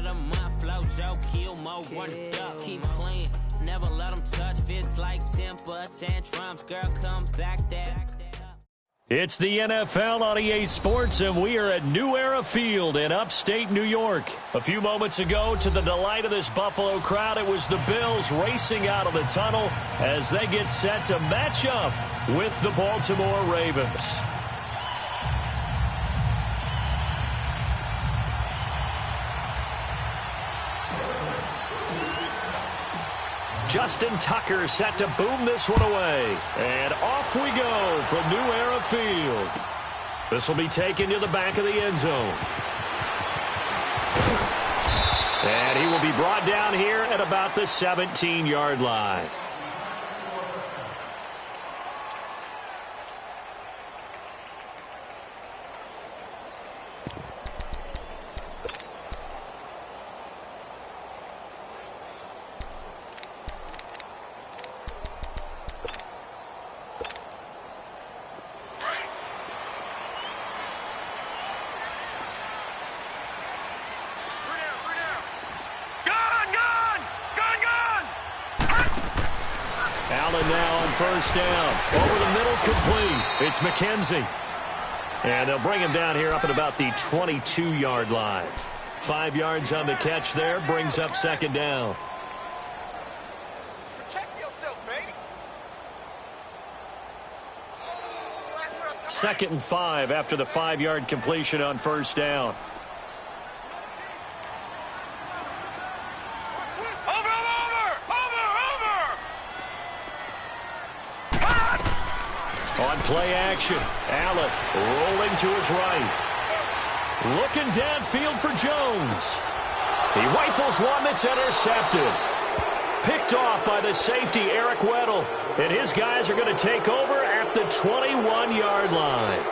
the month, flow, Joe, kill, mo, run it up, keep clean. Never let them touch, fits like temper tantrums. Girl, come back there. It's the NFL on EA Sports, and we are at New Era Field in upstate New York. A few moments ago, to the delight of this Buffalo crowd, it was the Bills racing out of the tunnel as they get set to match up with the Baltimore Ravens. Justin Tucker set to boom this one away. And off we go from New Era Field. This will be taken to the back of the end zone. And he will be brought down here at about the 17-yard line. First down. Over the middle, complete. It's McKenzie. And they'll bring him down here up at about the 22-yard line. 5 yards on the catch there. Brings up second down. Protect yourself, baby. 2nd and 5 after the 5-yard completion on first down. Play action. Allen rolling to his right. Looking downfield for Jones. He rifles one that's intercepted. Picked off by the safety, Eric Weddle. And his guys are going to take over at the 21-yard line.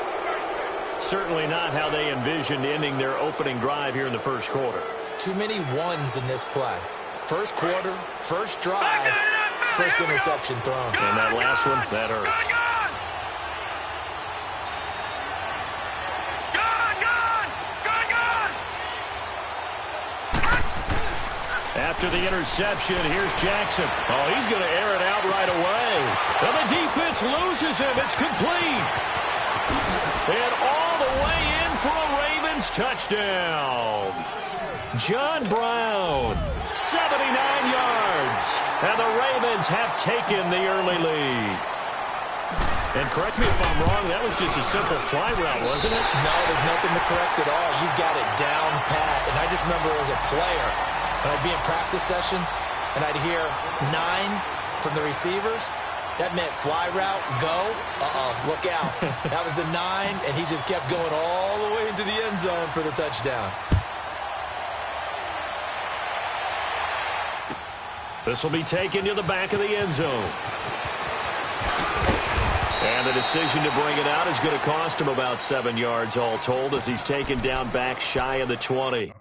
Certainly not how they envisioned ending their opening drive here in the first quarter. Too many ones in this play. First quarter, first drive, first interception thrown. And that last one, that hurts. After the interception, here's Jackson. Oh, he's going to air it out right away. And the defense loses him. It's complete. And all the way in for a Ravens touchdown. John Brown, 79 yards. And the Ravens have taken the early lead. And correct me if I'm wrong, that was just a simple fly route, wasn't it? No, there's nothing to correct at all. You've got it down pat. And I just remember as a player, when I'd be in practice sessions and I'd hear 9 from the receivers, that meant fly route, go, look out. That was the 9, and he just kept going all the way into the end zone for the touchdown. This will be taken to the back of the end zone. And the decision to bring it out is going to cost him about 7 yards all told as he's taken down back shy of the 20.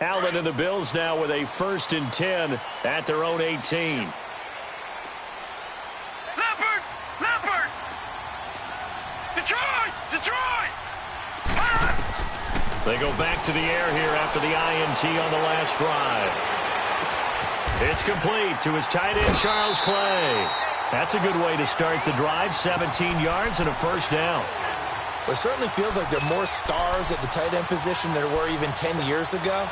Allen and the Bills now with a 1st and 10 at their own 18. Leopard! Detroit! They go back to the air here after the INT on the last drive. It's complete to his tight end, Charles Clay. That's a good way to start the drive, 17 yards and a first down. Well, it certainly feels like there are more stars at the tight end position than there were even 10 years ago.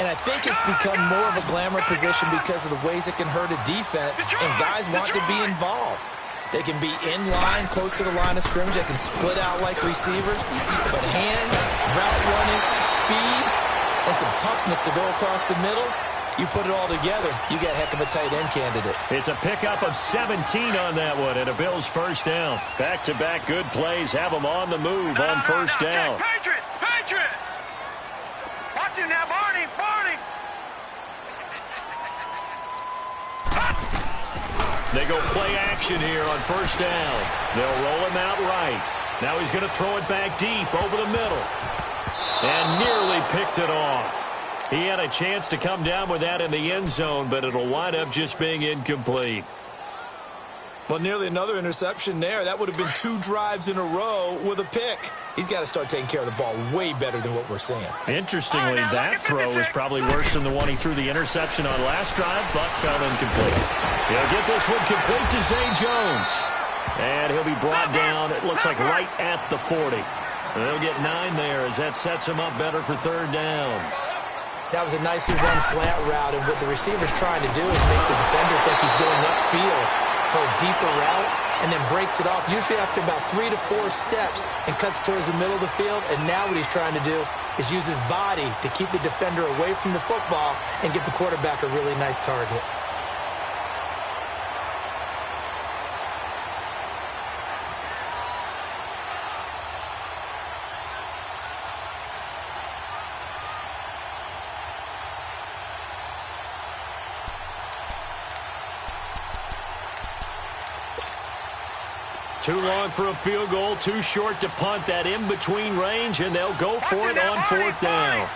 And I think it's become more of a glamour position because of the ways it can hurt a defense, and guys want to be involved. They can be in line, close to the line of scrimmage. They can split out like receivers. But hands, route running, speed, and some toughness to go across the middle You put it all together, you got a heck of a tight end candidate. It's a pickup of 17 on that one, and a Bills first down. Back-to-back good plays have them on the move on first down. Patriot! Patriot! Watch him now, Barney! Barney! They go play action here on first down. They'll roll him out right. Now he's going to throw it back deep over the middle. And nearly picked it off. He had a chance to come down with that in the end zone, but it'll wind up just being incomplete. Well, nearly another interception there. That would have been 2 drives in a row with a pick. He's got to start taking care of the ball way better than what we're seeing. Interestingly, that throw is probably worse than the one he threw the interception on last drive, but fell incomplete. He'll get this one complete to Zay Jones. And he'll be brought down, it looks like right at the 40. They'll get 9 there as that sets him up better for third down. That was a nicely run slant route, and what the receiver's trying to do is make the defender think he's going upfield for a deeper route, and then breaks it off, usually after about 3 to 4 steps, and cuts towards the middle of the field. And now what he's trying to do is use his body to keep the defender away from the football and give the quarterback a really nice target. Too long for a field goal, too short to punt. That in-between range, and they'll go for it on fourth down.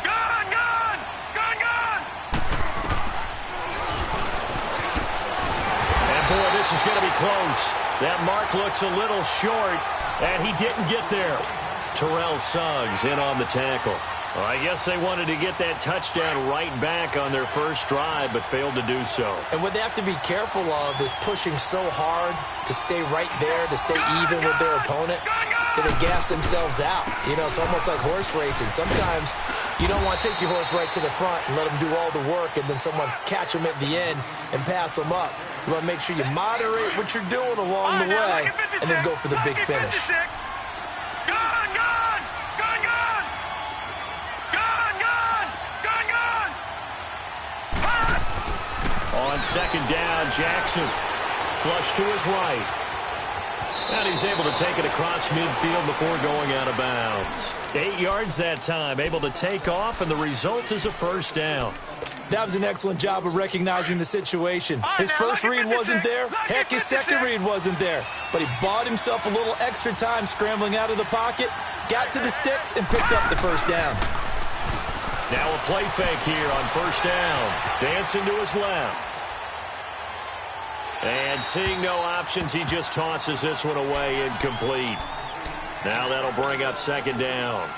Gun! Gun! Gun! Gun! And boy, this is going to be close. That mark looks a little short, and he didn't get there. Terrell Suggs in on the tackle. Well, I guess they wanted to get that touchdown right back on their first drive, but failed to do so. And what they have to be careful of is pushing so hard to stay right there, to stay even with their opponent, that they gas themselves out. You know, it's almost like horse racing. Sometimes you don't want to take your horse right to the front and let them do all the work, and then someone catch them at the end and pass them up. You want to make sure you moderate what you're doing along the way and then go for the big finish. On second down, Jackson flush to his right. And he's able to take it across midfield before going out of bounds. 8 yards that time, able to take off, and the result is a first down. That was an excellent job of recognizing the situation. His first read wasn't there. Heck, his second read wasn't there. But he bought himself a little extra time scrambling out of the pocket, got to the sticks, and picked up the first down. Now a play fake here on first down. Dancing to his left. And seeing no options, he just tosses this one away, incomplete. Now that'll bring up second down.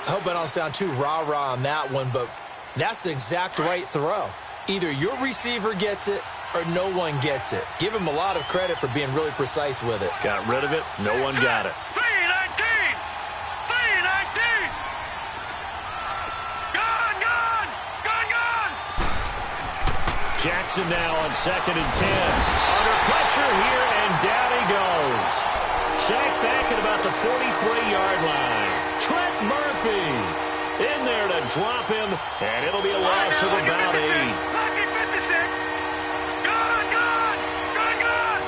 I hope I don't sound too rah-rah on that one, but that's the exact right throw. Either your receiver gets it or no one gets it. Give him a lot of credit for being really precise with it. Got rid of it. No one got it. 319! 319! Gun! Gun! Gun! Gun! Jackson now on second and 10. Under pressure here, and down he goes. Sacked back at about the 43-yard line. Trent Murphy in there to drop him, and it'll be a loss of about 8. Lucky 56! Gun! Gun! Gun! Gun!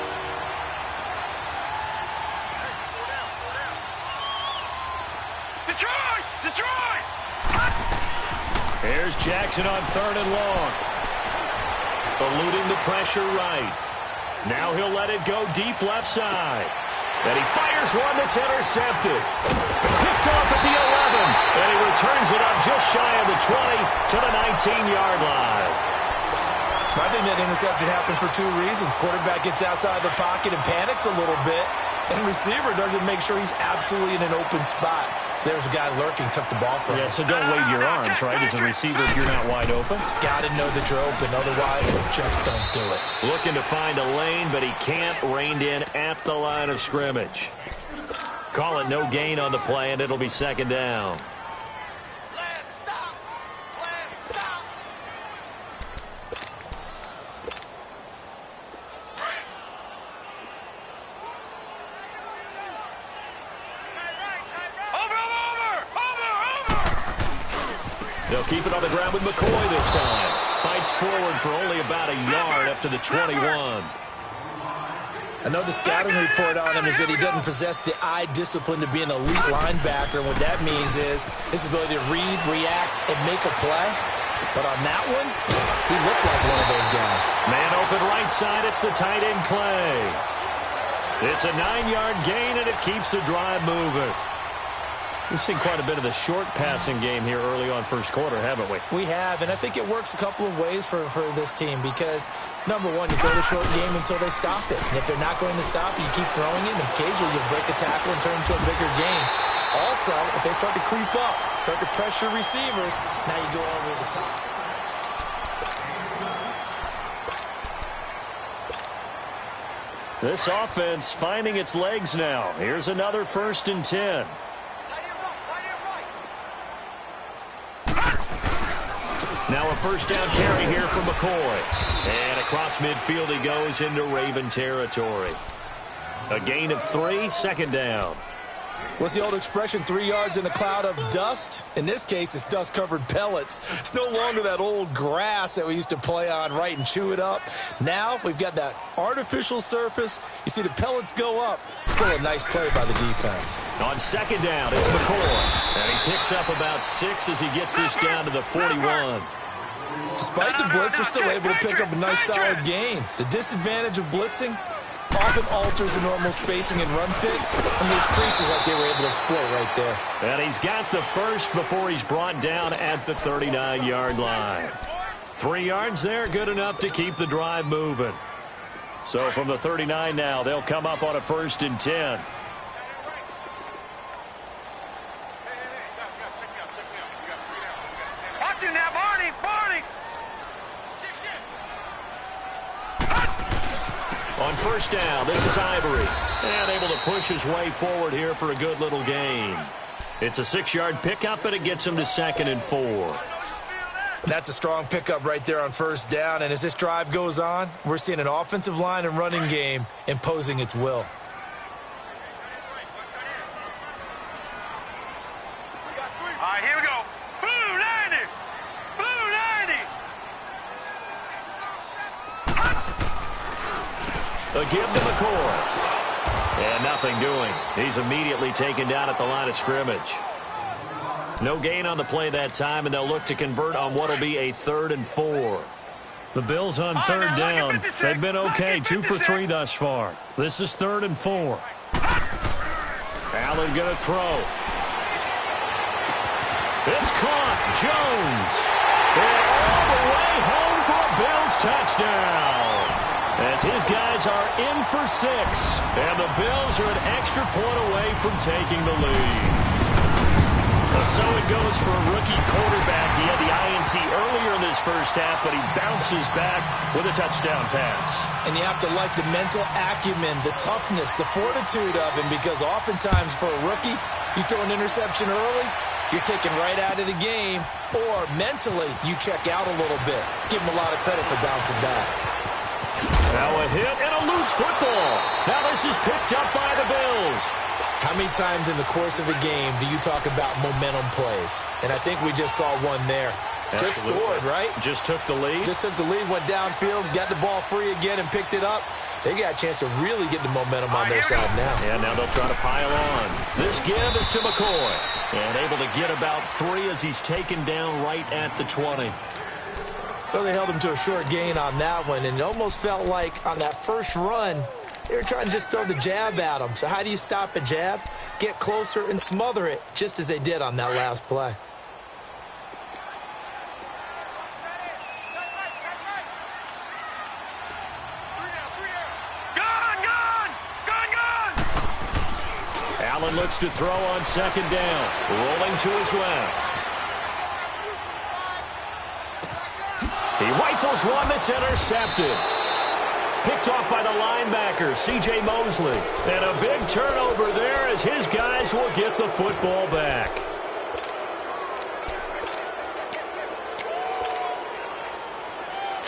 Detroit! Detroit! Here's Jackson on third and long. Eluding the pressure right. Now he'll let it go deep left side. And he fires one that's intercepted. Picked off at the 11. And he returns it up just shy of the 20 to the 19-yard line. I think that interception happened for 2 reasons. Quarterback gets outside the pocket and panics a little bit. And receiver doesn't make sure he's absolutely in an open spot. So there's a guy lurking, took the ball from him. Yeah, so don't wave your arms, right, as a receiver if you're not wide open. Got to know that you're open, otherwise just don't do it. Looking to find a lane, but he can't. Reined in at the line of scrimmage. Call it no gain on the play, and it'll be second down. They'll keep it on the ground with McCoy this time. Fights forward for only about a yard up to the 21. I know the scouting report on him is that he doesn't possess the eye discipline to be an elite linebacker. And what that means is his ability to read, react, and make a play. But on that one, he looked like one of those guys. Man open right side, it's the tight end Clay. It's a 9-yard gain, and it keeps the drive moving. We've seen quite a bit of the short passing game here early on first quarter, haven't we? We have, and I think it works a couple of ways for this team because, number one, you throw the short game until they stop it. And if they're not going to stop it, you keep throwing it, and occasionally you'll break a tackle and turn into a bigger game. Also, if they start to creep up, start to pressure receivers, now you go over the top. This offense finding its legs now. Here's another 1st and 10. Now a first down carry here from McCoy. And across midfield he goes into Raven territory. A gain of 3, 2nd down. What's the old expression, 3 yards in a cloud of dust? In this case, it's dust-covered pellets. It's no longer that old grass that we used to play on, right, and chew it up. Now we've got that artificial surface. You see the pellets go up. Still a nice play by the defense. On 2nd down, it's McCoy. And he picks up about 6 as he gets this down to the 41. Despite the blitz, they're still able to pick up a nice, solid gain. The disadvantage of blitzing often alters the normal spacing and run fits, and there's creases like they were able to exploit right there. And he's got the first before he's brought down at the 39-yard line. 3 yards there, good enough to keep the drive moving. So from the 39 now, they'll come up on a 1st and 10. Watch him now, Barney! Barney! On 1st down, this is Ivory. And able to push his way forward here for a good little gain. It's a 6-yard pickup, and it gets him to 2nd and 4. That's a strong pickup right there on 1st down. And as this drive goes on, we're seeing an offensive line and running game imposing its will. All right, here we go. Blue 90! Blue 90! A give to McCoy. And nothing doing. He's immediately taken down at the line of scrimmage. No gain on the play that time, and they'll look to convert on what will be a 3rd and 4. The Bills on 3rd down. They've been okay, 2 for 3 thus far. This is 3rd and 4. Allen going to throw. It's caught. Jones. And all the way home for a Bills touchdown. As his guys are in for 6. And the Bills are an extra point away from taking the lead. So it goes for a rookie quarterback. He had the INT earlier in this first half, but he bounces back with a touchdown pass. And you have to like the mental acumen, the toughness, the fortitude of him, because oftentimes for a rookie, you throw an interception early, you're taken right out of the game, or mentally you check out a little bit. Give him a lot of credit for bouncing back. Now a hit and a loose football. Now this is picked up by the Bills. How many times in the course of a game do you talk about momentum plays? And I think we just saw one there. Absolutely. Just scored, right? Just took the lead. Just took the lead, went downfield, got the ball free again and picked it up. They got a chance to really get the momentum on their side now. Yeah, now they'll try to pile on. This give is to McCoy. And able to get about 3 as he's taken down right at the 20. Well, they held him to a short gain on that one, and it almost felt like on that first run, they were trying to just throw the jab at him. So how do you stop a jab? Get closer and smother it, just as they did on that last play. Allen looks to throw on 2nd down. Rolling to his left. He rifles one that's intercepted. Picked off by the linebacker, C.J. Mosley. And a big turnover there as his guys will get the football back.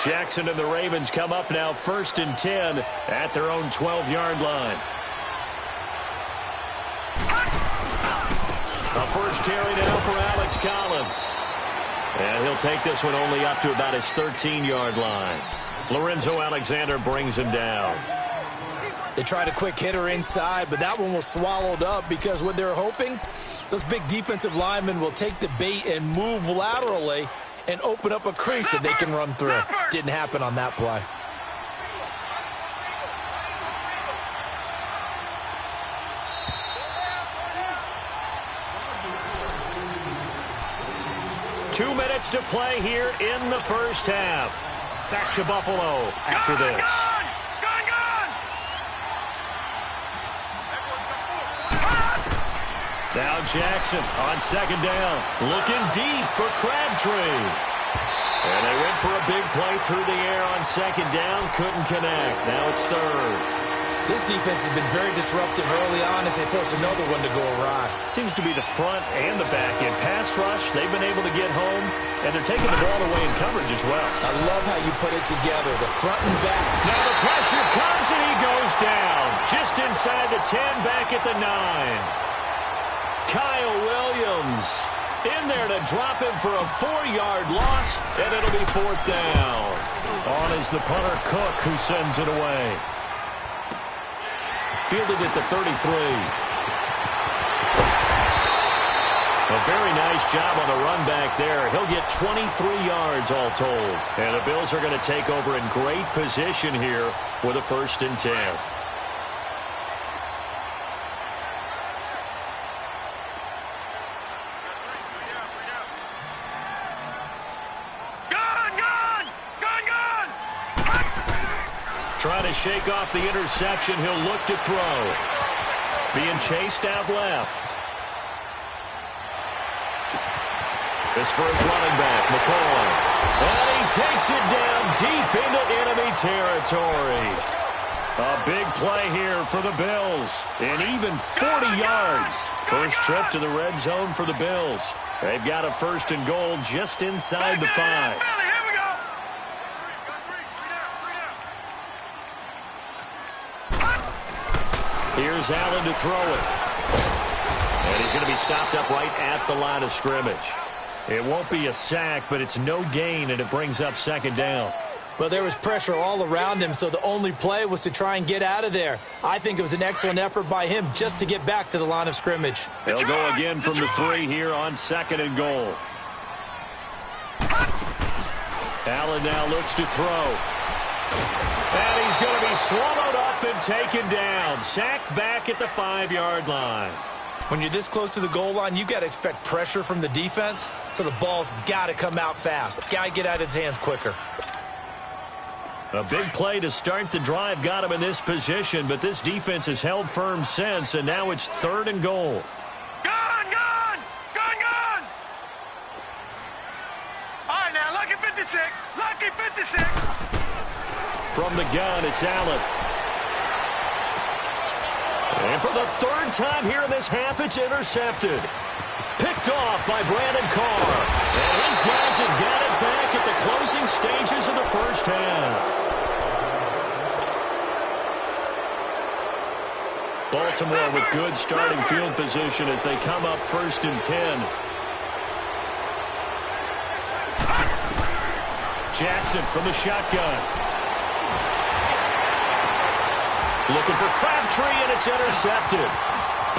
Jackson and the Ravens come up now 1st and 10 at their own 12-yard line. A first carry now for Alex Collins. And he'll take this one only up to about his 13-yard line. Lorenzo Alexander brings him down. They tried a quick hitter inside, but that one was swallowed up because what they're hoping, those big defensive linemen will take the bait and move laterally and open up a crease that they can run through. Didn't happen on that play. Two minutes to play here in the first half. Back to Buffalo after this. Now Jackson on second down, looking deep for Crabtree. And they went for a big play through the air on second down, couldn't connect. Now it's third. This defense has been very disruptive early on as they force another one to go awry. Seems to be the front and the back end. Pass rush, they've been able to get home, and they're taking the ball away in coverage as well. I love how you put it together, the front and back. Now the pressure comes and he goes down. Just inside the 10, back at the 9. Kyle Williams in there to drop him for a 4-yard loss, and it'll be fourth down. On is the punter Cook, who sends it away. Fielded at the 33. A very nice job on the run back there. He'll get 23 yards all told. And the Bills are going to take over in great position here with a 1st and 10. Trying to shake off the interception. He'll look to throw. Being chased out left. This for his running back, McCoy. And he takes it down deep into enemy territory. A big play here for the Bills. And even 40 yards. First trip to the red zone for the Bills. They've got a 1st and goal just inside the 5. Here's Allen to throw it. And he's going to be stopped up right at the line of scrimmage. It won't be a sack, but it's no gain, and it brings up 2nd down. Well, there was pressure all around him, so the only play was to try and get out of there. I think it was an excellent effort by him just to get back to the line of scrimmage. They'll go again from the 3 here on 2nd and goal. Allen now looks to throw. And he's going to be swallowed up and taken down. Sacked back at the 5-yard line. When you're this close to the goal line, you got to expect pressure from the defense, so the ball's got to come out fast. Got to get out of his hands quicker. A big play to start the drive got him in this position, but this defense has held firm since, and now it's 3rd and goal. Gone! All right, now, lucky 56. Lucky 56. From the gun, it's Allen. And for the 3rd time here in this half, it's intercepted. Picked off by Brandon Carr. And his guys have got it back at the closing stages of the first half. Baltimore with good starting field position as they come up 1st and 10. Jackson from the shotgun. Looking for Crabtree, and it's intercepted.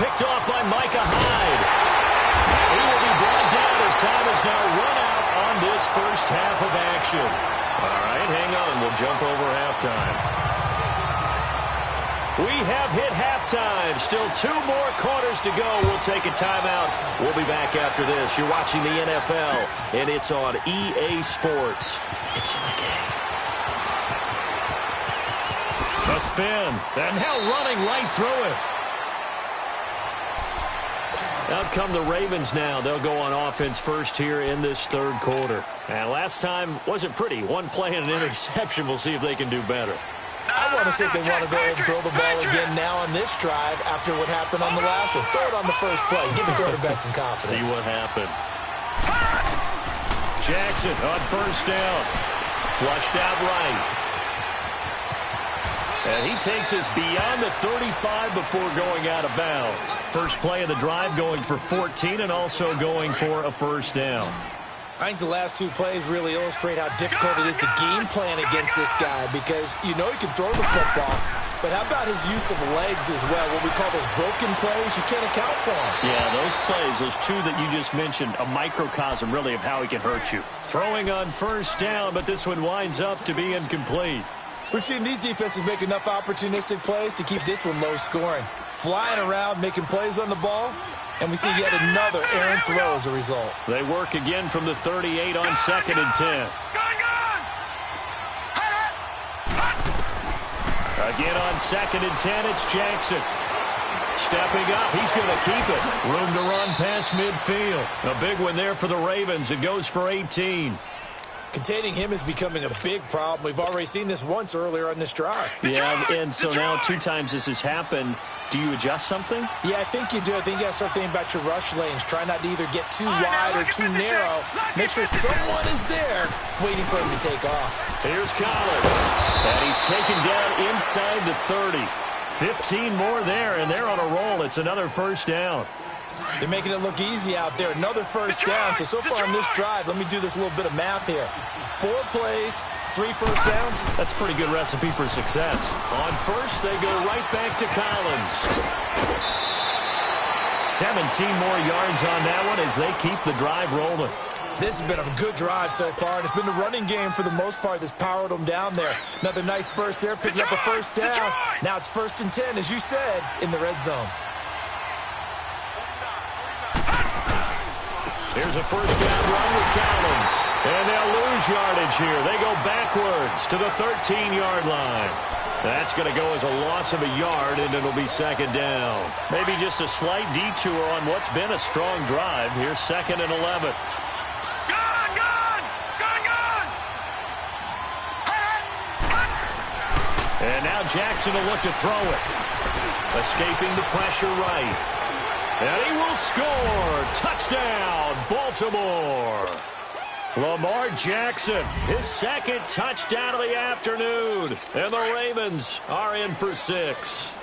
Picked off by Micah Hyde. He will be brought down as time has now run out on this first half of action. All right, hang on. We'll jump over halftime. We have hit halftime. Still 2 more quarters to go. We'll take a timeout. We'll be back after this. You're watching the NFL, and it's on EA Sports. It's in the game. A spin, and now running right through it. Out come the Ravens now. They'll go on offense first here in this 3rd quarter. And last time wasn't pretty. 1 play and an interception. We'll see if they can do better. I want to see if they want to go ahead and throw the ball again now on this drive after what happened on the last one. Throw it on the first play. Give the quarterback some confidence. See what happens. Jackson on 1st down. Flushed out right. And he takes us beyond the 35 before going out of bounds. First play of the drive going for 14 and also going for a 1st down. I think the last two plays really illustrate how difficult it is to game plan against this guy because you know he can throw the football, but how about his use of legs as well? What we call those broken plays, you can't account for them. Yeah, those plays, those two that you just mentioned, a microcosm really of how he can hurt you. Throwing on first down, but this one winds up to be incomplete. We've seen these defenses make enough opportunistic plays to keep this one low scoring. Flying around, making plays on the ball, and we see yet another errant throw as a result. They work again from the 38 on 2nd and 10. Again on 2nd and 10, it's Jackson. Stepping up, he's going to keep it. Room to run past midfield. A big one there for the Ravens. It goes for 18. Containing him is becoming a big problem. We've already seen this once earlier on this drive. Yeah, and so now 2 times this has happened. Do you adjust something? Yeah, I think you do. I think you got to start thinking about your rush lanes. Try not to either get too wide or too narrow. Make sure someone is there waiting for him to take off. Here's Collins. And he's taken down inside the 30. 15 more there, and they're on a roll. It's another first down. They're making it look easy out there. Another first down. So far on this drive, let me do this little bit of math here. 4 plays, 3 first downs. That's a pretty good recipe for success. On first, they go right back to Collins. 17 more yards on that one as they keep the drive rolling. This has been a good drive so far, and it's been the running game for the most part that's powered them down there. Another nice burst there, picking up a first down. Now it's 1st and 10, as you said, in the red zone. Here's a first down run with Collins. And they'll lose yardage here. They go backwards to the 13-yard line. That's going to go as a loss of a yard, and it'll be 2nd down. Maybe just a slight detour on what's been a strong drive. Here's 2nd and 11. And now Jackson will look to throw it. Escaping the pressure right. And he will score. Touchdown, Baltimore. Lamar Jackson, his 2nd touchdown of the afternoon. And the Ravens are in for 6.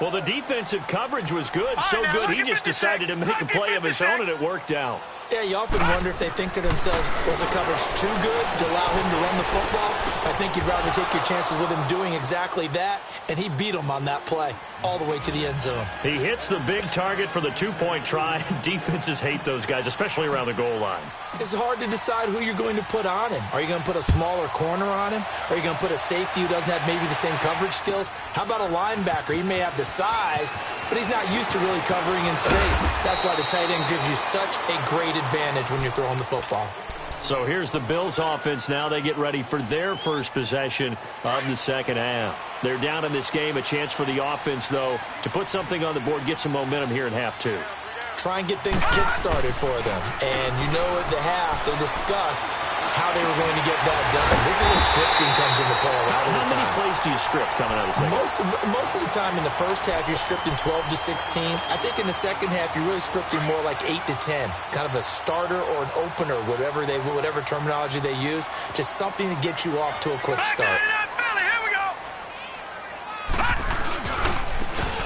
Well, the defensive coverage was good, so good he just decided to make a play of his own, and it worked out. Yeah, you often wonder if they think to themselves, was the coverage too good to allow him to run the football? I think you'd rather take your chances with him doing exactly that, and he beat him on that play all the way to the end zone. He hits the big target for the 2-point try. Defenses hate those guys, especially around the goal line. It's hard to decide who you're going to put on him. Are you going to put a smaller corner on him? Are you going to put a safety who doesn't have maybe the same coverage skills? How about a linebacker? He may have the size, but he's not used to really covering in space. That's why the tight end gives you such a great advantage when you're throwing the football. So here's the Bills offense now. They get ready for their first possession of the 2nd half. They're down in this game. A chance for the offense, though, to put something on the board, get some momentum here in half 2. Try and get things kick-started for them. And you know at the half, they discussed how they were going to get that done. This is where scripting comes into play a lot of the time. How many plays do you script coming out of the second? Most of the time in the first half, you're scripting 12 to 16. I think in the second half, you're really scripting more like 8 to 10. Kind of a starter or an opener, whatever terminology they use. Just something to get you off to a quick start.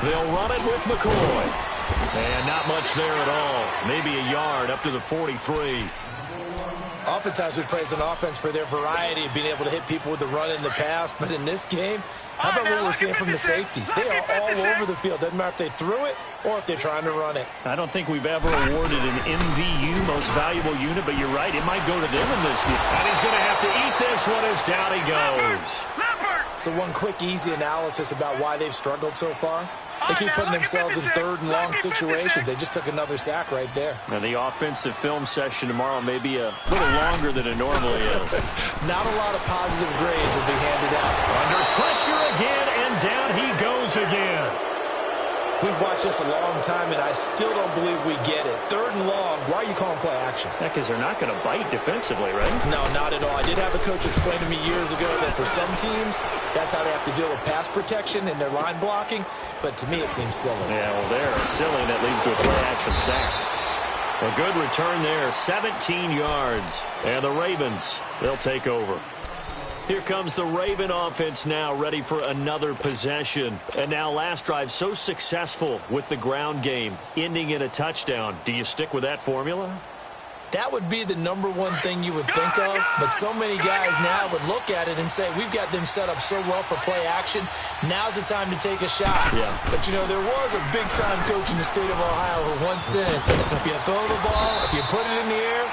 They'll run it with McCoy. And not much there at all. Maybe a yard up to the 43. Oftentimes we praise an offense for their variety of being able to hit people with the run and the pass. But in this game, how about what we're seeing from the safeties? They are all over the field. Doesn't matter if they threw it or if they're trying to run it. I don't think we've ever awarded an MVU, most valuable unit, but you're right. It might go to them in this game. And he's going to have to eat this one as down he goes. So one quick, easy analysis about why they've struggled so far. They keep putting themselves in 3rd and long situations. They just took another sack right there. Now the offensive film session tomorrow may be a little longer than it normally is. Not a lot of positive grades will be handed out. Under pressure again, and down he goes again. We've watched this a long time, and I still don't believe we get it. 3rd and long, why are you calling play action? Yeah, because they're not going to bite defensively, right? No, not at all. I did have a coach explain to me years ago that for some teams, that's how they have to deal with pass protection and their line blocking. But to me, it seems silly. Yeah, well, they're silly, and that leads to a play-action sack. A good return there, 17 yards. And the Ravens, they'll take over. Here comes the Raven offense now, ready for another possession. And now last drive so successful with the ground game, ending in a touchdown. Do you stick with that formula? That would be the number one thing you would think of, but so many guys now would look at it and say, we've got them set up so well for play action, now's the time to take a shot. Yeah. But, you know, there was a big-time coach in the state of Ohio who once said, if you throw the ball, if you put it in the air,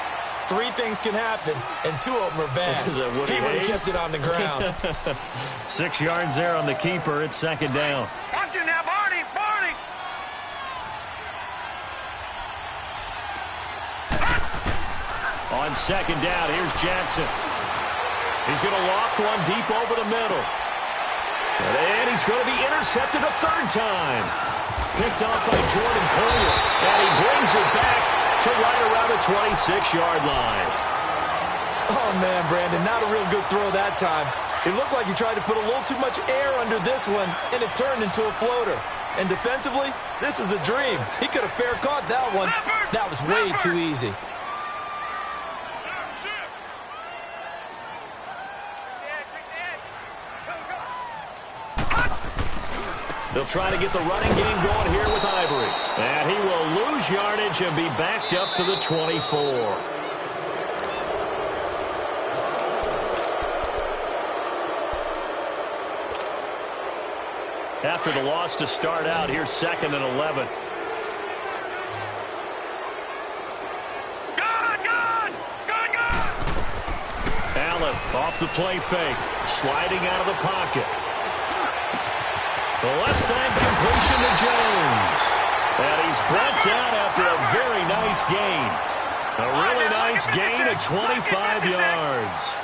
3 things can happen, and 2 of them are bad. He would have kept it on the ground. 6 yards there on the keeper. It's second down. Watch you now, Barney. Barney. On second down, here's Jackson. He's going to loft one deep over the middle. And he's going to be intercepted a 3rd time. Picked off by Jordan Poyer. And he brings it back to right around the 26-yard line. Oh, man, Brandon, not a real good throw that time. It looked like he tried to put a little too much air under this one, and it turned into a floater. And defensively, this is a dream. He could have fair caught that one. That was way too easy. They'll try to get the running game going here with Ivory. And he will lose yardage and be backed up to the 24. After the loss to start out, here's 2nd and 11. Allen off the play fake, sliding out of the pocket. The left side completion to Jones. And he's brought down after a very nice gain. A really nice gain of 25 yards.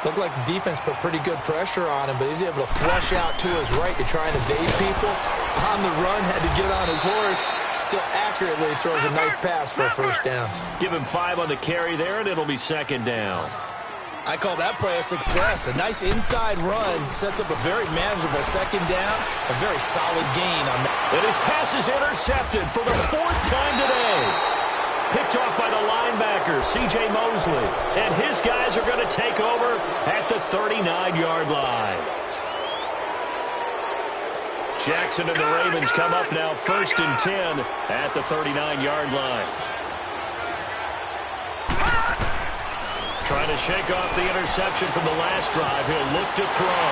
Looked like the defense put pretty good pressure on him, but he's able to flush out to his right to try and evade people. On the run, had to get on his horse. Still accurately throws a nice pass for a 1st down. Give him 5 on the carry there, and it'll be 2nd down. I call that play a success. A nice inside run sets up a very manageable 2nd down. A very solid gain on that. And his pass is intercepted for the 4th time today. Picked off by the linebacker, C.J. Mosley. And his guys are going to take over at the 39-yard line. Jackson and the Ravens come up now 1st and 10 at the 39-yard line. Trying to shake off the interception from the last drive. He'll look to throw.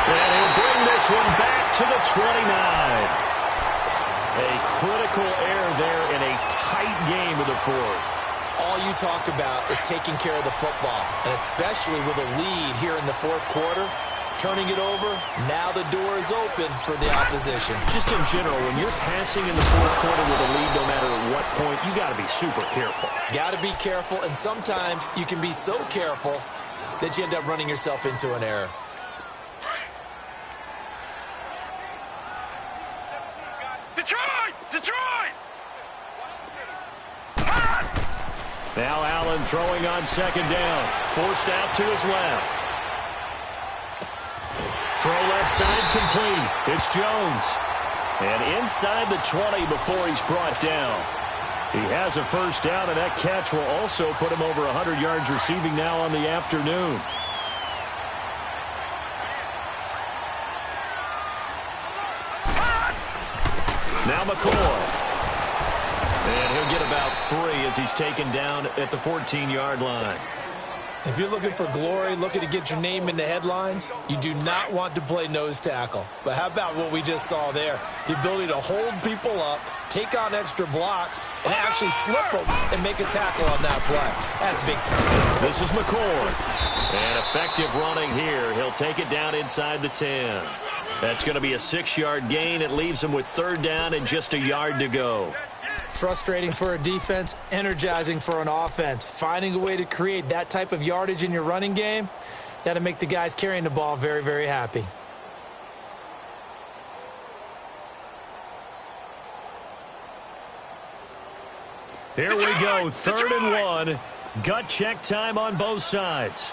And he'll bring this one back to the 29. A critical error there in a tight game of the 4th. All you talk about is taking care of the football, and especially with a lead here in the 4th quarter. Turning it over, now the door is open for the opposition. Just in general, when you're passing in the 4th quarter with a lead, no matter what point, you got to be super careful. Got to be careful, and sometimes you can be so careful that you end up running yourself into an error. Detroit! Now Allen throwing on 2nd down. Forced out to his left. Throw left side complete. It's Jones. And inside the 20 before he's brought down. He has a 1st down, and that catch will also put him over 100 yards receiving now on the afternoon. Now McCoy. And he'll get about 3 as he's taken down at the 14-yard line. If you're looking for glory, looking to get your name in the headlines, you do not want to play nose tackle. But how about what we just saw there? The ability to hold people up, take on extra blocks, and actually slip them and make a tackle on that play. That's big time. This is McCoy. And effective running here. He'll take it down inside the 10. That's going to be a 6-yard gain. It leaves him with 3rd down and just a yard to go. Frustrating for a defense, energizing for an offense. Finding a way to create that type of yardage in your running game, that'll make the guys carrying the ball very, very happy. Here we go, 3rd and 1. Gut check time on both sides.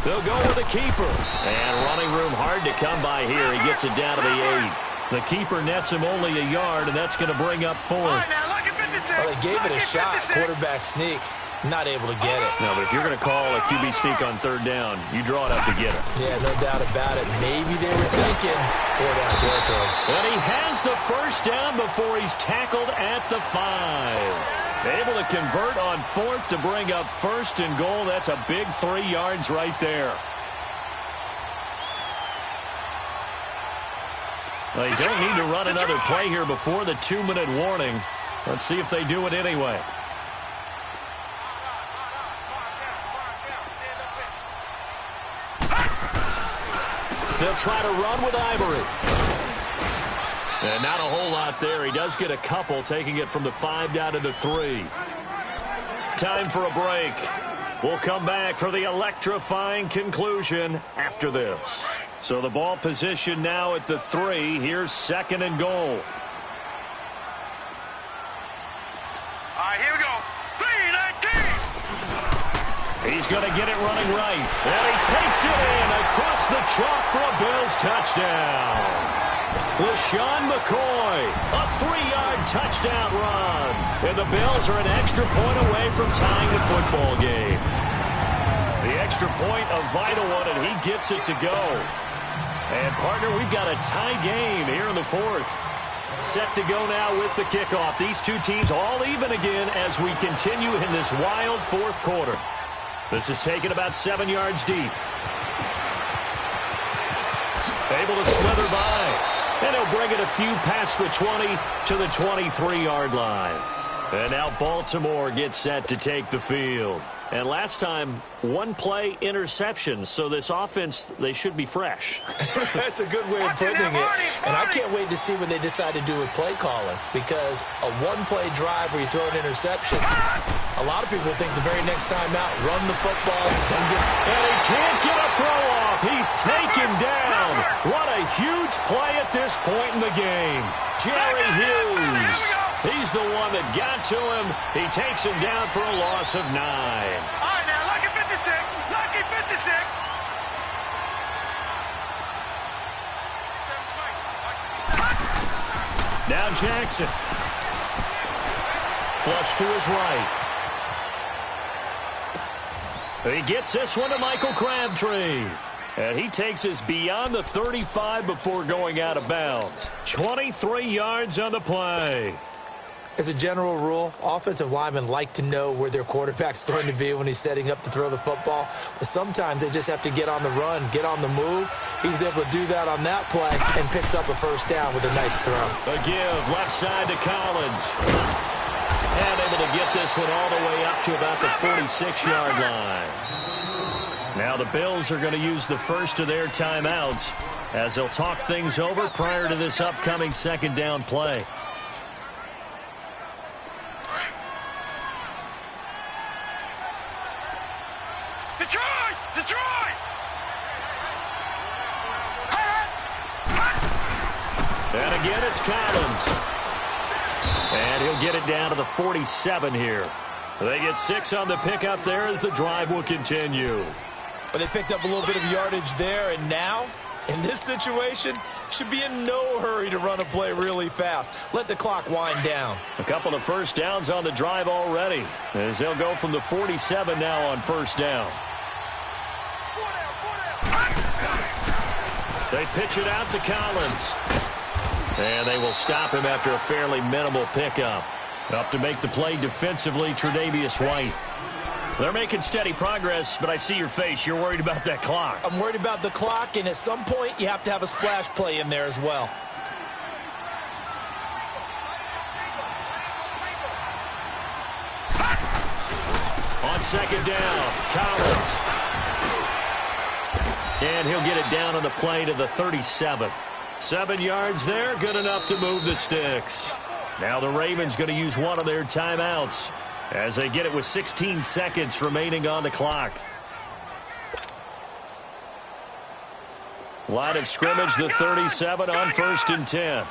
They'll go with the keeper. And running room hard to come by here. He gets it down to the 8. The keeper nets him only a yard, and that's going to bring up 4th. Well, they gave it a shot, quarterback sneak. Not able to get it. No, but if you're going to call a QB sneak on third down, you draw it up to get it. Yeah, no doubt about it. Maybe they were thinking 4-down territory. And he has the first down before he's tackled at the 5. Able to convert on fourth to bring up first and goal. That's a big 3 yards right there. They don't need to run another play here before the 2-minute warning. Let's see if they do it anyway. They'll try to run with Ivory. And not a whole lot there. He does get a couple, taking it from the 5 down to the 3. Time for a break. We'll come back for the electrifying conclusion after this. So the ball position now at the 3. Here's 2nd and goal. All right, here we go. 3-19. He's going to get it running right. And he takes it in across the chalk for a Bills touchdown. LaShawn McCoy, a 3-yard touchdown run. And the Bills are an extra point away from tying the football game. The extra point, a vital one, and he gets it to go. And, partner, we've got a tie game here in the 4th. Set to go now with the kickoff. These two teams all even again as we continue in this wild 4th quarter. This is taken about 7 yards deep. Able to slither by. And he'll bring it a few past the 20 to the 23-yard line. And now Baltimore gets set to take the field. And last time, 1-play interception. So this offense, they should be fresh. That's a good way of putting it. And I can't wait to see what they decide to do with play calling. Because a 1-play drive where you throw an interception, a lot of people think the very next time out, run the football. Don't get... And he can't get a throw off. He's taken down. What a huge play at this point in the game. Jerry Hughes. He's the one that got to him. He takes him down for a loss of 9. All right, now, lucky 56. Lucky 56. Now Jackson. Flush to his right. He gets this one to Michael Crabtree. And he takes us beyond the 35 before going out of bounds. 23 yards on the play. As a general rule, offensive linemen like to know where their quarterback's going to be when he's setting up to throw the football. But sometimes they just have to get on the run, get on the move. He was able to do that on that play and picks up a first down with a nice throw. A give left side to Collins. And able to get this one all the way up to about the 46-yard line. Now the Bills are going to use the first of their timeouts as they'll talk things over prior to this upcoming 2nd down play. Detroit! Detroit! And again, it's Collins. And he'll get it down to the 47 here. They get 6 on the pickup there as the drive will continue. But they picked up a little bit of yardage there, and now, in this situation, should be in no hurry to run a play really fast. Let the clock wind down. A couple of first downs on the drive already, as they'll go from the 47 now on first down. They pitch it out to Collins. And they will stop him after a fairly minimal pickup. Up to make the play defensively, Tre'Davious White. They're making steady progress, but I see your face. You're worried about that clock. I'm worried about the clock, and at some point, you have to have a splash play in there as well. On 2nd down, Collins. And he'll get it down on the play to the 37. 7 yards there, good enough to move the sticks. Now the Ravens going to use one of their timeouts as they get it with 16 seconds remaining on the clock. Line of scrimmage, the 37 on 1st and 10.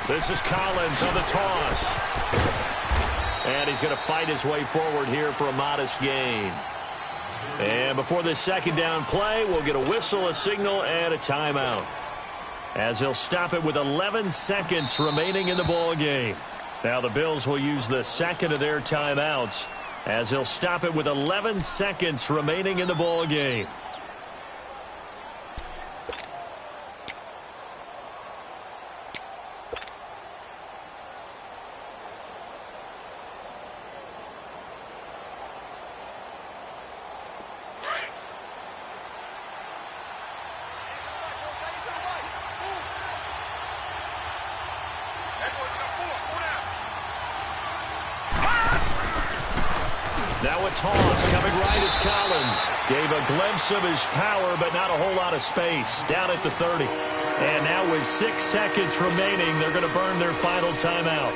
This is Collins on the toss. And he's going to fight his way forward here for a modest gain. And before this second down play, we'll get a whistle, a signal, and a timeout, as they'll stop it with 11 seconds remaining in the ball game. Now the Bills will use the second of their timeouts, as they'll stop it with 11 seconds remaining in the ball game. Now a toss coming right as Collins gave a glimpse of his power, but not a whole lot of space. Down at the 30. And now with 6 seconds remaining, they're going to burn their final timeout.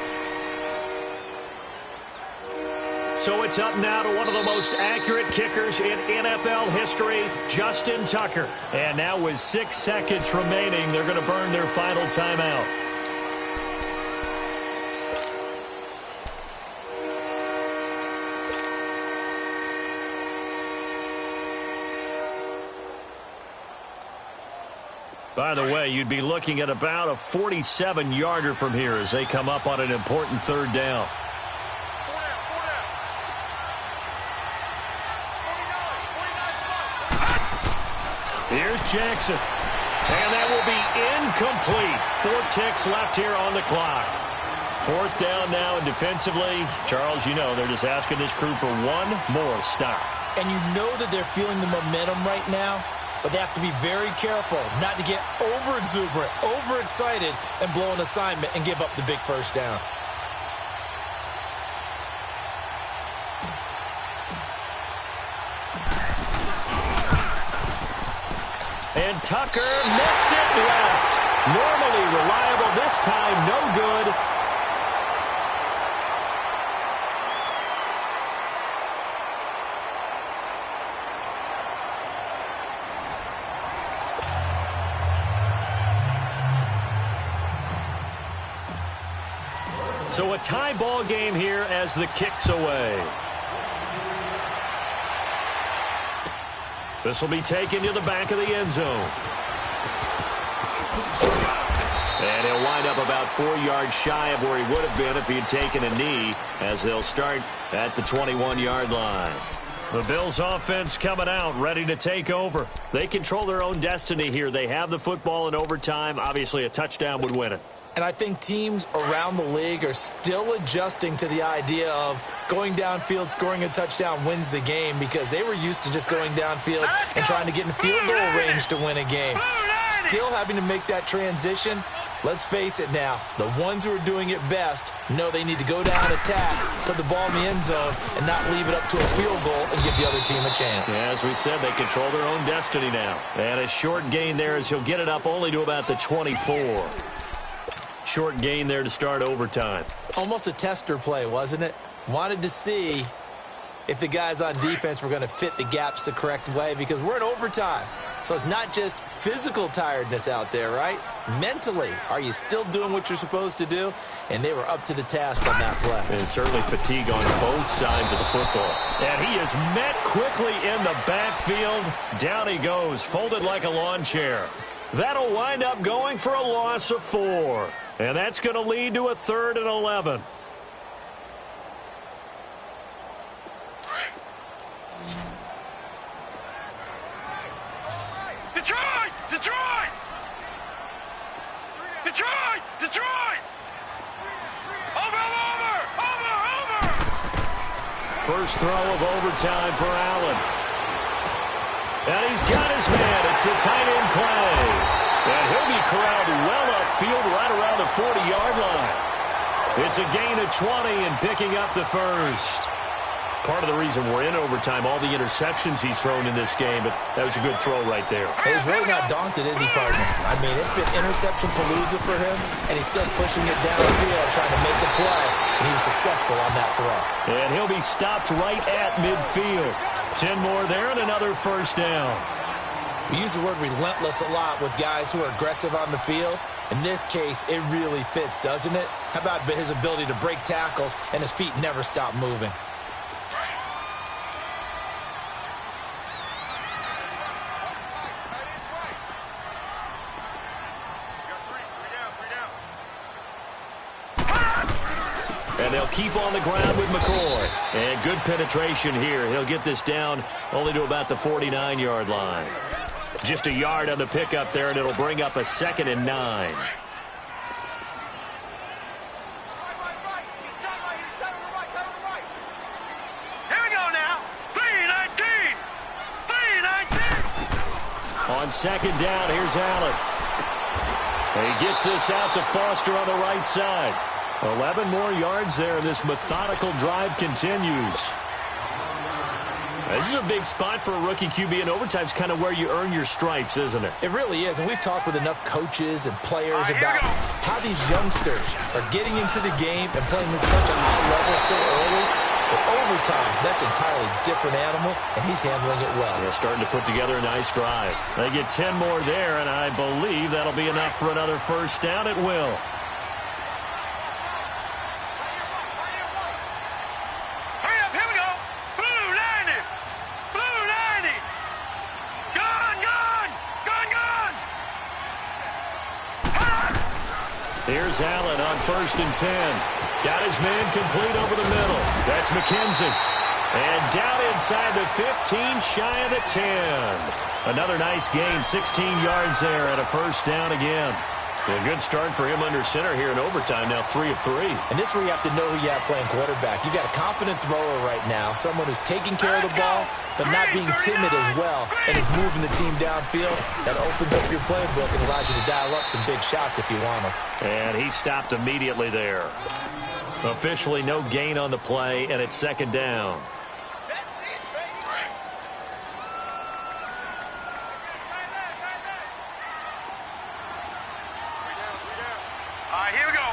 So it's up now to one of the most accurate kickers in NFL history, Justin Tucker. And now with 6 seconds remaining, they're going to burn their final timeout. By the way, you'd be looking at about a 47-yarder from here as they come up on an important third down. Here's Jackson. And that will be incomplete. 4 ticks left here on the clock. 4th down now, and defensively, Charles, you know, they're just asking this crew for one more stop. And you know that they're feeling the momentum right now. But they have to be very careful not to get over-exuberant, overexcited, and blow an assignment and give up the big first down. And Tucker missed it left. Normally reliable, this time no good. So a tie ball game here as the kick's away. This will be taken to the back of the end zone. And he'll wind up about 4 yards shy of where he would have been if he had taken a knee, as they'll start at the 21-yard line. The Bills offense coming out, ready to take over. They control their own destiny here. They have the football in overtime. Obviously, a touchdown would win it. And I think teams around the league are still adjusting to the idea of going downfield, scoring a touchdown wins the game, because they were used to just going downfield and trying to get in field goal range to win a game. Still having to make that transition. Let's face it now, the ones who are doing it best know they need to go down, attack, put the ball in the end zone, and not leave it up to a field goal and give the other team a chance. Yeah, as we said, they control their own destiny now. And a short gain there as he'll get it up only to about the 24. Short gain there to start overtime. Almost a tester play, wasn't it? Wanted to see if the guys on defense were going to fit the gaps the correct way, because we're in overtime. So it's not just physical tiredness out there, right? Mentally, are you still doing what you're supposed to do? And they were up to the task on that play. And certainly fatigue on both sides of the football. And he is met quickly in the backfield. Down he goes, folded like a lawn chair. That'll wind up going for a loss of 4. And that's going to lead to a 3rd and 11. Detroit! Detroit! Detroit! Detroit! Over! First throw of overtime for Allen. And he's got his man. It's the tight end play. And he'll be corralled well upfield right around the 40-yard line. It's a gain of 20 and picking up the first. Part of the reason we're in overtime, all the interceptions he's thrown in this game, but that was a good throw right there. He's really not daunted, is he, partner? I mean, it's been interception palooza for him, and he's still pushing it downfield, trying to make a play, and he was successful on that throw. And he'll be stopped right at midfield. 10 more there and another first down. We use the word relentless a lot with guys who are aggressive on the field. In this case, it really fits, doesn't it? How about his ability to break tackles and his feet never stop moving? And they'll keep on the ground with McCoy. And good penetration here. He'll get this down only to about the 49-yard line. Just a yard on the pickup there, and it'll bring up a 2nd and 9. On 2nd down, here's Allen. He gets this out to Foster on the right side. 11 more yards there. This methodical drive continues. This is a big spot for a rookie QB, and overtime's kind of where you earn your stripes, isn't it? It really is, and we've talked with enough coaches and players about how these youngsters are getting into the game and playing at such a high level so early. But overtime, that's an entirely different animal, and he's handling it well. They're starting to put together a nice drive. They get 10 more there, and I believe that'll be enough for another first down. It will. Hurry up, here we go. Blue 90. Blue 90. Gone, gone. Gone, gone. Here's Allen on 1st and 10. Got his man complete over the middle. That's McKenzie. And down inside the 15, shy of the 10. Another nice gain, 16 yards there, and a first down again. A good start for him under center here in overtime, now 3 of 3. And this is where you have to know who you have playing quarterback. You've got a confident thrower right now, someone who's taking care of the ball, but not being timid as well, and is moving the team downfield. That opens up your playbook and allows you to dial up some big shots if you want them. And he stopped immediately there. Officially no gain on the play, and it's 2nd down. Here we go.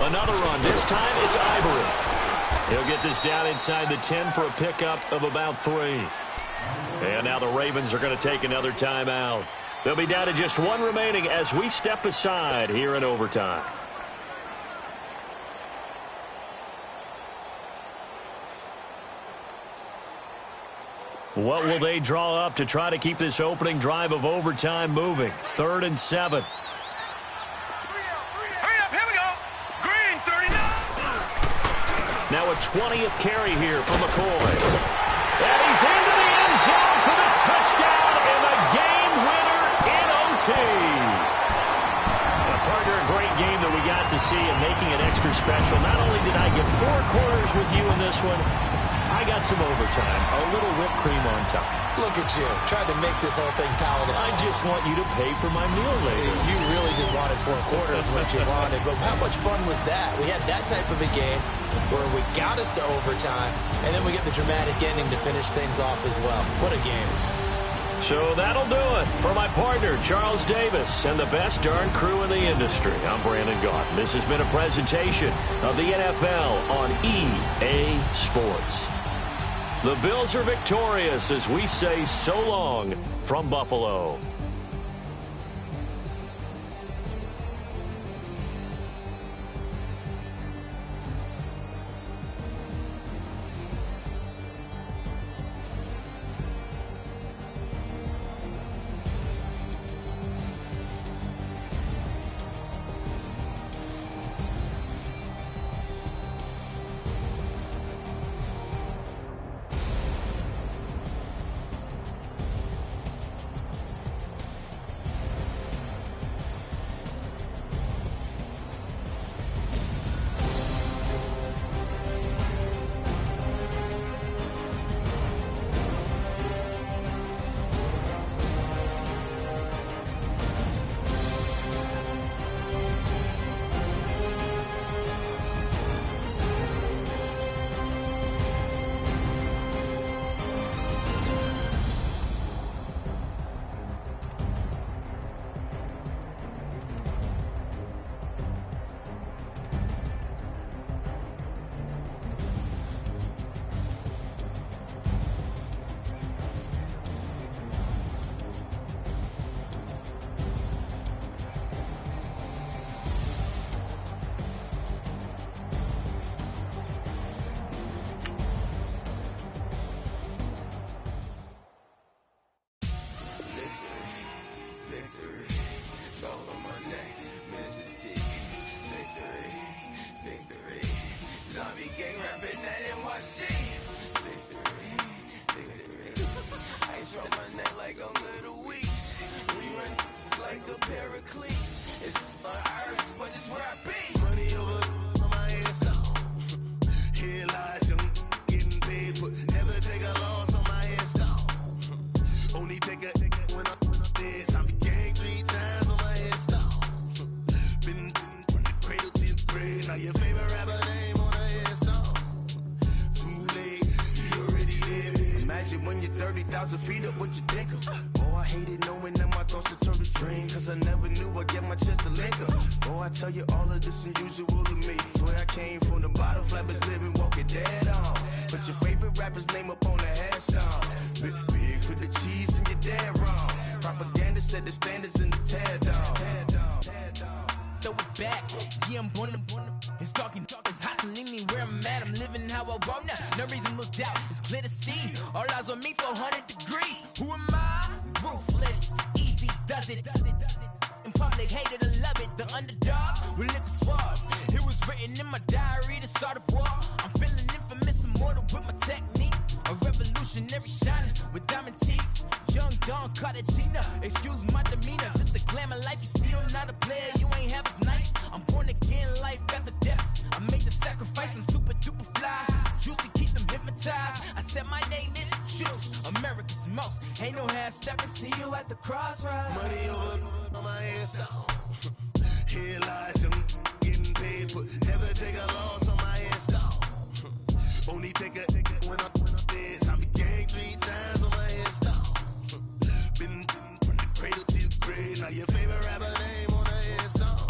Another run. This time it's Ivory. He'll get this down inside the 10 for a pickup of about 3. And now the Ravens are going to take another timeout. They'll be down to just 1 remaining as we step aside here in overtime. What will they draw up to try to keep this opening drive of overtime moving? 3rd and 7. Hurry up, here we go. Green 39. Now a 20th carry here for McCoy. And he's into the end zone for the touchdown and the game winner in OT. Partner, a great game that we got to see and making it extra special. Not only did I get 4 quarters with you in this one, I got some overtime, a little whipped cream on top. Look at you, trying to make this whole thing palatable. I just want you to pay for my meal later. You really just wanted 4 quarters, what you wanted. But how much fun was that? We had that type of a game where we got us to overtime, and then we get the dramatic ending to finish things off as well. What a game. So that'll do it for my partner, Charles Davis, and the best darn crew in the industry. I'm Brandon Gaunt. This has been a presentation of the NFL on EA Sports. The Bills are victorious as we say so long from Buffalo. like a paraclete. It's on earth, but it's where I be. Money over on my headstone. Here lies young, getting paid, but never take a loss on my headstone. Only take a when I'm dead. I be gang 3 times on my headstone. Been from the cradle to the grave. Now your favorite rapper name on the headstone. Too late, you already dead. Imagine when you're 30,000 feet up, what you think of? Oh, I hated knowing that my thoughts would turn to dream. Cause I never knew I'd get my chance to link up. Oh, I tell you all of this unusual to me. Swear I came from the bottom, flappers living, walking dead on. Put your favorite rapper's name up on the headstone. Big for the cheese and you're dead wrong. Propaganda set the standards in the tear down. Throw it back, yeah, I'm born to. It's dark, it's hot, so leave me where I'm at. I'm living how I want now. No reason to look doubt, it's clear to see. All eyes on me, 400 degrees. Who am I? Ruthless, easy, does it. In public, hated or love it. The underdogs with liquor swabs. It was written in my diary to start a war. I'm feeling infamous, immortal with my technique. A revolutionary shining with diamond teeth. Young Don Cartagena, excuse my demeanor. This the glamour life, you still not a player. You ain't half as nice. I'm born again, life after death. I made the sacrifice and super duper fly. Juicy, keep them hypnotized. I said my name is Juice, America's most. Ain't no half stepping, see you at the crossroads. Money over on my headstone. Here lies young, getting paid, but never take a loss on my headstone. Only take a when I'm dead. I be gang 3 times on my headstone. Been from the cradle to the grave. Now your favorite rapper name on the headstone.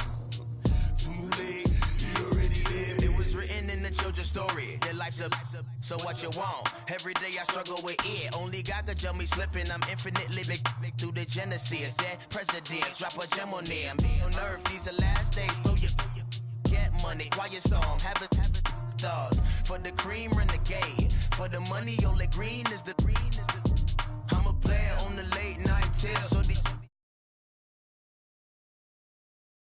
Too late, you already lived. It was written in the children's story. Their life's a so what you want? Every day I struggle with it. Only God could jump me slipping. I'm infinitely big through the genesis. Dead presidents, drop a gem on them. On earth, these the last days. Throw your get money, quiet storm. Have a thoughts. For the cream, renegade. For the money, Ole Green is the